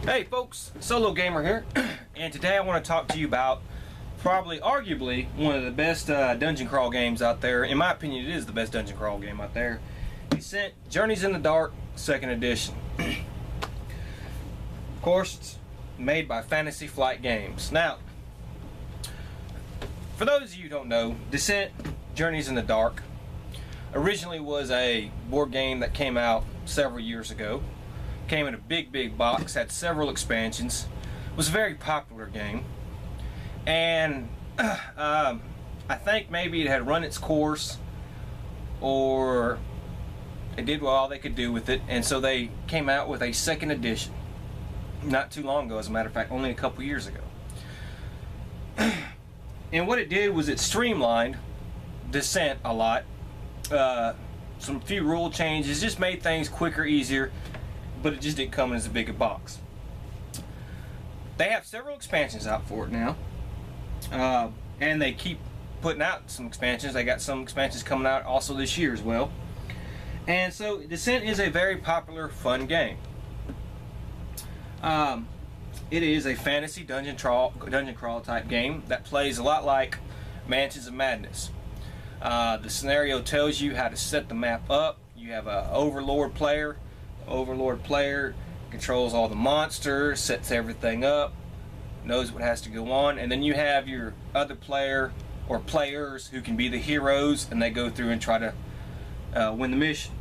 Hey folks, SoloGamer here, and today I want to talk to you about arguably one of the best dungeon crawl games out there. In my opinion, it is the best dungeon crawl game out there. Descent: Journeys in the Dark, 2nd edition. Of course, it's made by Fantasy Flight Games. Now, for those of you who don't know, Descent: Journeys in the Dark originally was a board game that came out several years ago. Came in a big box, had several expansions, was a very popular game, and I think maybe it had run its course, or it did all they could do with it, and so they came out with a 2nd edition not too long ago, as a matter of fact, only a couple years ago. And what it did was it streamlined Descent a lot. Some few rule changes, just made things quicker, easier, but it just didn't come in as a bigger box. They have several expansions out for it now, and they keep putting out some expansions. They got some expansions coming out also this year as well. And so Descent is a very popular, fun game. It is a fantasy dungeon crawl type game that plays a lot like Mansions of Madness. The scenario tells you how to set the map up. You have an overlord player. Overlord player controls all the monsters, sets everything up, knows what has to go on, and then you have your other player or players who can be the heroes, and they go through and try to win the mission.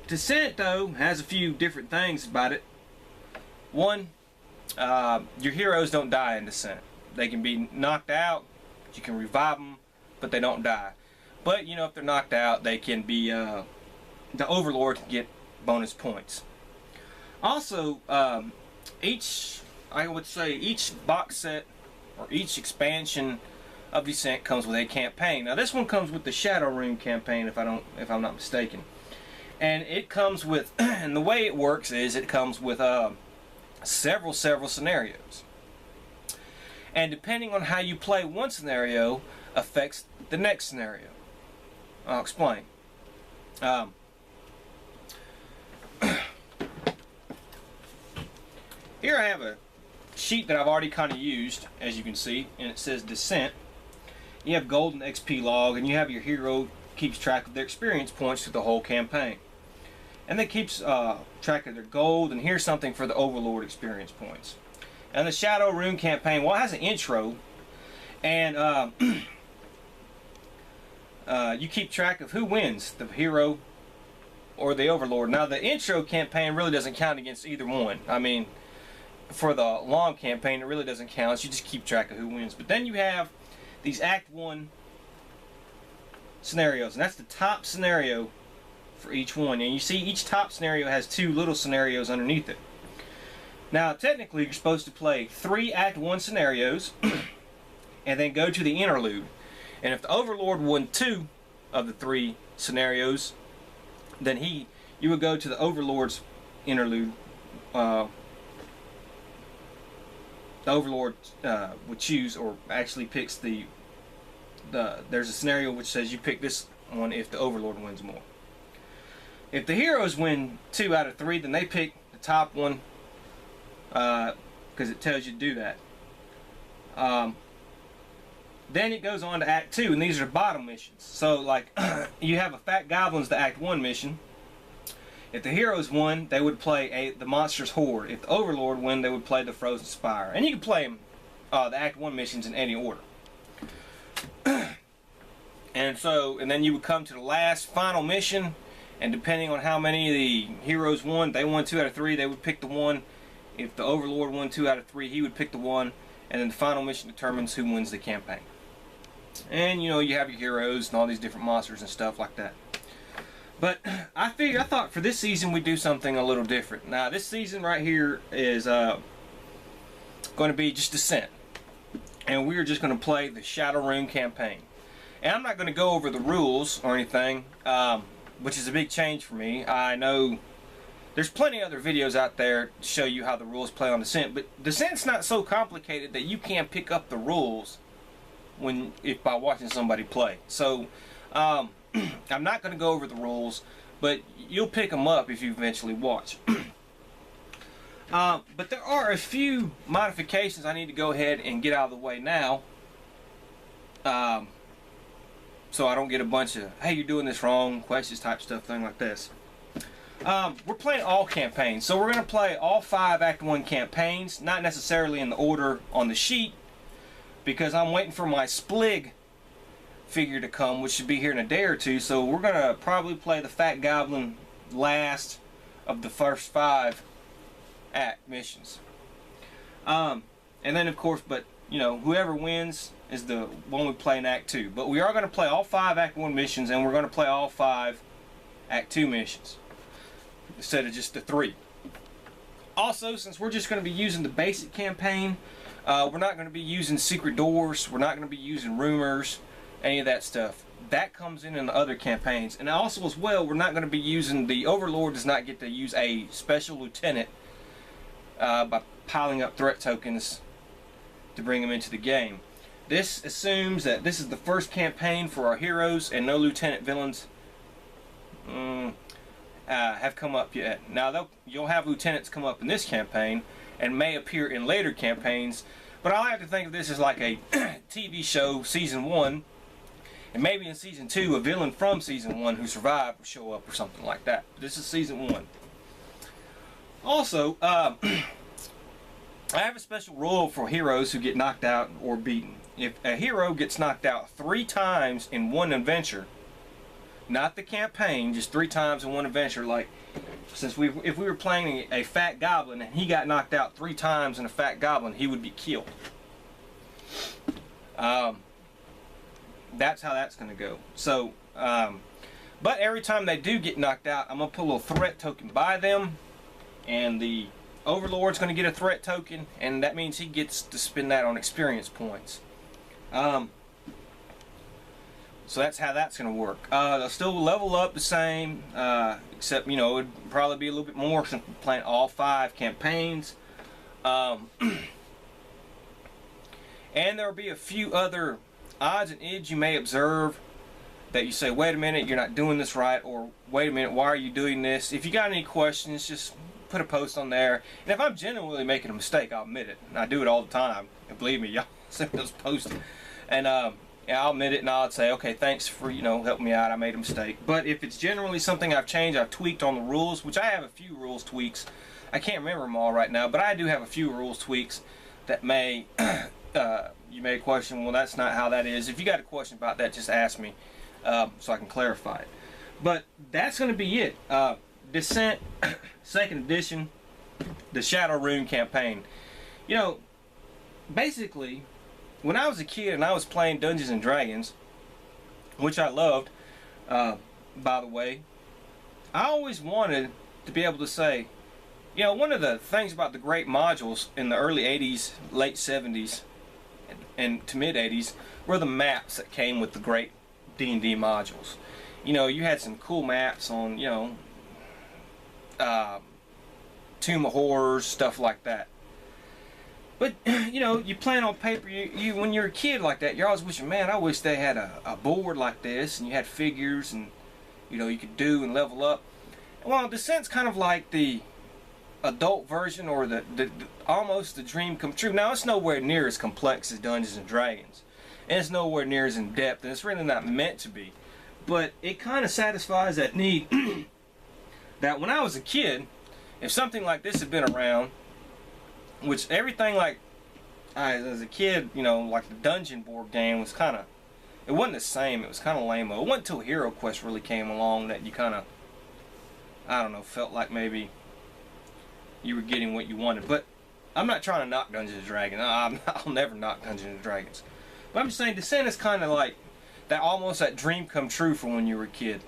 Descent, though, has a few different things about it. One, your heroes don't die in Descent. They can be knocked out, you can revive them, but they don't die. But, you know, if they're knocked out, they can be, the Overlord can get bonus points. Also, each box set, or each expansion of Descent comes with a campaign. Now, this one comes with the Shadow Rune campaign, if I'm not mistaken. And it comes with, and the way it works is, it comes with, several scenarios. And depending on how you play one scenario, affects the next scenario. I'll explain. Here I have a sheet that I've already kind of used, as you can see, and it says Descent. You have golden XP log, and you have your hero keeps track of their experience points through the whole campaign. And they keeps track of their gold, and here's something for the Overlord experience points. And the Shadow Rune campaign, well, it has an intro, and you keep track of who wins, the hero or the Overlord. Now, the intro campaign really doesn't count against either one. I mean, for the long campaign, it really doesn't count. You just keep track of who wins. But then you have these Act 1 scenarios, and that's the top scenario for each one. And you see each top scenario has 2 little scenarios underneath it. Now, technically, you're supposed to play 3 Act 1 scenarios and then go to the interlude. And if the Overlord won 2 of the 3 scenarios, then you would go to the Overlord's interlude. The Overlord would choose, or actually picks there's a scenario which says you pick this one if the Overlord wins more. If the heroes win 2 out of 3, then they pick the top one, because it tells you to do that. Then it goes on to Act 2, and these are bottom missions. So, like, you have a Fat Goblin's the Act 1 mission. If the heroes won, they would play the Monster's Horde. If the Overlord won, they would play the Frozen Spire. And you can play them, the Act 1 missions in any order. And then you would come to the last, final mission, and depending on how many of the heroes won, they won 2 out of 3, they would pick the one. If the Overlord won 2 out of 3, he would pick the one. And then the final mission determines who wins the campaign. And, you know, you have your heroes and all these different monsters and stuff like that. But I thought for this season we'd do something a little different. Now, this season right here is going to be just Descent. And we're just going to play the Shadow Rune campaign. And I'm not going to go over the rules or anything, which is a big change for me. I know there's plenty of other videos out there to show you how the rules play on Descent, but Descent's not so complicated that you can't pick up the rules by watching somebody play. So I'm not going to go over the rules, but you'll pick them up if you eventually watch. But there are a few modifications I need to go ahead and get out of the way now, so I don't get a bunch of, hey, you're doing this wrong, questions type stuff, thing like this. We're playing all campaigns, so we're going to play all 5 Act 1 campaigns, not necessarily in the order on the sheet, because I'm waiting for my Splig figure to come, which should be here in a day or two. So we're going to probably play the Fat Goblin last of the first 5 act missions. And then of course, but you know, whoever wins is the one we play in Act 2. But we are going to play all 5 Act 1 missions, and we're going to play all 5 Act 2 missions instead of just the 3. Also, since we're just going to be using the basic campaign, we're not going to be using secret doors, we're not going to be using rumors, any of that stuff. That comes in the other campaigns. And also as well, we're not going to be using, the Overlord does not get to use a special lieutenant by piling up threat tokens to bring them into the game. This assumes that this is the first campaign for our heroes and no lieutenant villains have come up yet. Now you'll have lieutenants come up in this campaign and may appear in later campaigns, but I like to think of this as like a TV show, season 1, and maybe in season 2 a villain from season 1 who survived will show up or something like that. This is season 1. Also, I have a special rule for heroes who get knocked out or beaten. If a hero gets knocked out 3 times in one adventure, not the campaign, just 3 times in one adventure, like since if we were playing a Fat Goblin and he got knocked out 3 times in a Fat Goblin, he would be killed. That's how that's going to go. So, but every time they do get knocked out, I'm going to put a little threat token by them, and the Overlord's going to get a threat token, and that means he gets to spend that on experience points. So that's how that's going to work. They'll still level up the same, except, you know, it would probably be a little bit more since we're playing all 5 campaigns. And there'll be a few other odds and ends you may observe that you say, wait a minute, you're not doing this right, or wait a minute, why are you doing this? If you got any questions, just put a post on there. And if I'm genuinely making a mistake, I'll admit it. And I do it all the time. And believe me, y'all send those posts. And yeah, I'll admit it, and I'll say, okay, thanks for, you know, helping me out. I made a mistake. But if it's generally something I've changed, I've tweaked on the rules, which I have a few rules tweaks. I can't remember them all right now, but I do have a few rules tweaks that may, you may question, well, that's not how that is. If you got a question about that, just ask me so I can clarify it. But that's going to be it. Descent, 2nd edition, the Shadow Rune campaign. You know, basically, when I was a kid and I was playing Dungeons and Dragons, which I loved, by the way, I always wanted to be able to say, you know, one of the things about the great modules in the early 80s, late 70s, and to mid 80s were the maps that came with the great D&D modules. You know, you had some cool maps on, you know, Tomb of Horrors, stuff like that. But, you know, you plan on paper, you when you're a kid like that, you're always wishing, man, I wish they had a board like this, and you had figures, and, you know, you could do and level up. Well, Descent's kind of like the adult version, or the almost the dream come true. Now, it's nowhere near as complex as Dungeons and Dragons, and it's nowhere near as in depth, and it's really not meant to be. But it kind of satisfies that need that when I was a kid, if something like this had been around, which everything like, as a kid, you know, like the Dungeon board game was kind of, it wasn't the same, it was kind of lame. It wasn't until Hero Quest really came along that you kind of, I don't know, felt like maybe you were getting what you wanted. But I'm not trying to knock Dungeons and Dragons. I'll never knock Dungeons and Dragons. But I'm just saying, Descent is kind of like that, almost that dream come true from when you were a kid.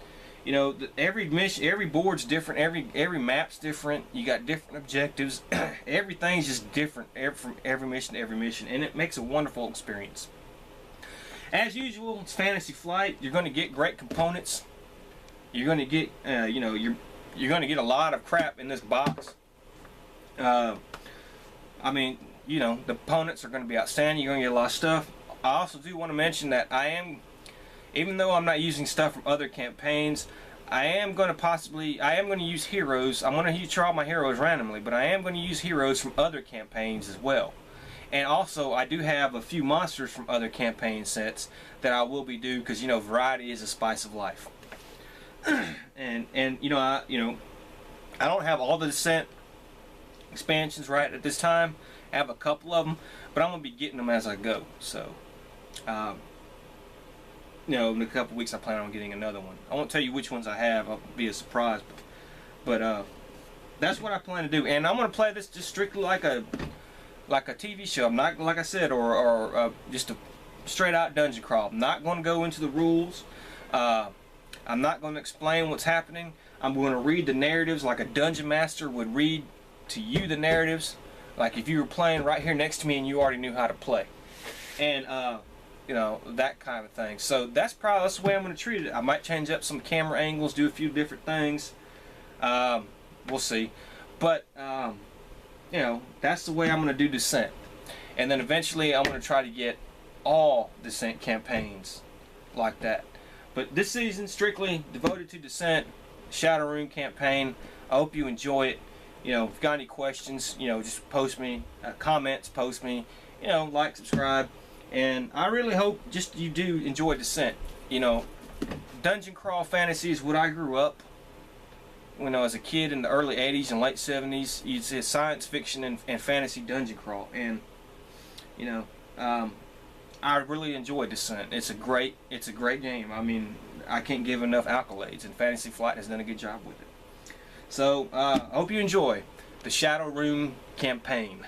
You know, every mission, every board's different, every map's different. You got different objectives. Everything's just different from every mission to every mission, and it makes a wonderful experience. As usual, it's Fantasy Flight. You're going to get great components. You're going to get, you know, you're going to get a lot of crap in this box. I mean, you know, the components are going to be outstanding. You're going to get a lot of stuff. I also do want to mention that I am, even though I'm not using stuff from other campaigns, I am going to use heroes. I'm going to try all my heroes randomly, but I am going to use heroes from other campaigns as well. And also, I do have a few monsters from other campaign sets that I will be doing, because, you know, variety is a spice of life. and I don't have all the Descent expansions right at this time. I have a couple of them, but I'm going to be getting them as I go. So, in a couple weeks I plan on getting another one. I won't tell you which ones I have. It'll be a surprise. But that's what I plan to do. And I'm going to play this just strictly like a TV show. I'm not, like I said, or just a straight out dungeon crawl. I'm not going to go into the rules. I'm not going to explain what's happening. I'm going to read the narratives like a dungeon master would read to you the narratives. Like if you were playing right here next to me and you already knew how to play. And, that kind of thing. So that's the way I'm going to treat it. I might change up some camera angles, do a few different things. We'll see. But, that's the way I'm going to do Descent. And then eventually I'm going to try to get all Descent campaigns like that. But this season, strictly devoted to Descent, Shadow Rune campaign. I hope you enjoy it. If you've got any questions, just post me, comments, post me, like, subscribe. And I really hope just you do enjoy Descent. Dungeon crawl fantasy is what I grew up when I was a kid in the early 80s and late 70s. You'd say science fiction and fantasy dungeon crawl. And, I really enjoy Descent. It's a great game. I mean, I can't give enough accolades, and Fantasy Flight has done a good job with it. So, I hope you enjoy the Shadow Rune campaign.